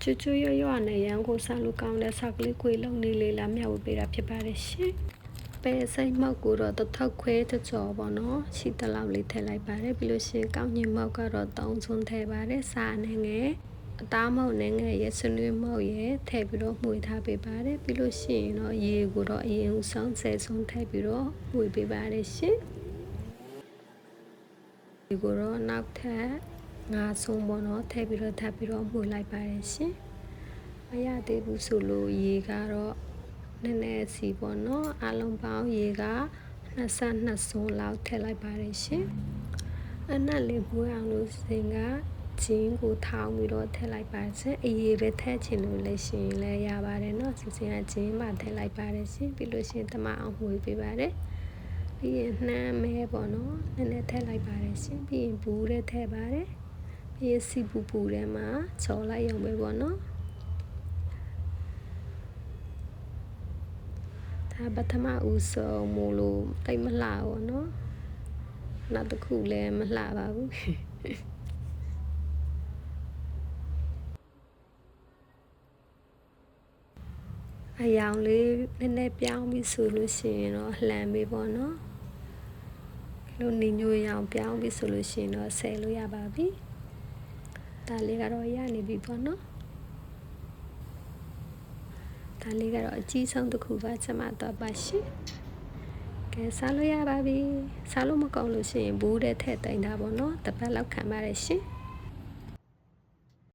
ချူချူရွရွနဲ့ရန်ကိုစားလို့ကောင်းတဲ့ဆောက်ကလေးကိုလုံးနေလေးလာမျှဝေပေးတာဖြစ်ပါတယ်ရှင်ပဲစိတ်မောက်ကိုတော့တထုပ်ခွဲကြော်ပေါ့နော်ရှိတလောက်လေးထည့်လိုက်ပါတယ်ပြီးလို့ရှိရင်ကောင်းညင်မောက်ကတော့3စွန်းထည့်ပါတယ်စားနေငယ်အသားမောက်နဲ့ငယ်ရဲ့ဆွနွေးမောက်ရဲ့ထည့်ပြီးတော့မှုေထားပေးပါတယ်ပြီးလို့ရှိရင်တော့ရေကိုတော့အရင်ဦးဆုံး10စွန်းထည့်ပြီးတော့မှုေပေးပါတယ်ရှင်ဒီကိုတော့နောက်ထပ်5စွန်းပေါ့နော်ထည့်ပြီးတော့ထပ်ပြီးတော့မှုေလိုက်ပါတယ်ရှင်မရသေးဘူးဆိုလို့ရေကတော့နည်းနည်းစီပေါ့နော်အလုံးပေါင်းရေက22စွန်းလောက်ထည့်လိုက်ပါတယ်ရှင်အနက်လေးပွေးအောင်လို့စင်ကဂျင်းကိုထောင်းပြီးတော့ထည့်လိုက်ပါစေအရေးပဲထည့်ချင်လို့လည်းရှင်လည်းရပါတယ်เนาะစင်ကဂျင်းမှထည့်လိုက်ပါတယ်ရှင်ပြီးလို့ရှင်တမအောင်မှုပေးပါတယ်ပြီးရင်နှမ်းမဲပေါ့နော်နည်းနည်းထည့်လိုက်ပါတယ်ရှင်ပြီးရင်ဘူးလည်းထည့်ပါတယ်ပြီးရင်စီပူပူထဲမှာချော်လိုက်ရုံပဲပေါ့နော်ပထမဦးဆုံးမို့လို့တိတ်မလှဘူးเนาะနောက်တစ်ခုလည်းမလှပါဘူးအယောင်လေးနည်းနည်းပြောင်းပြီးဆိုလို့ရှိရင်တော့လှမ်းပေးပေါ့เนาะလို့နေညိုရောင်ပြောင်းပြီးဆိုလို့ရှိရင်တော့ဆယ်လို့ရပါပြီဒါလေးကတော့ရနေပြီပေါ့เนาะဒါလေးကတော့အကြီးဆုံးတစ်ခုပါချက်မှတော့ပါရှိကဲစားလို့ရပါပြီစားလို့မကောင်းလို့ရှိရင်ဘူးတဲ့ထည့်တိုင်းတာပေါ့နော်တစ်ပတ်လောက်ခံပါတယ်ရှင်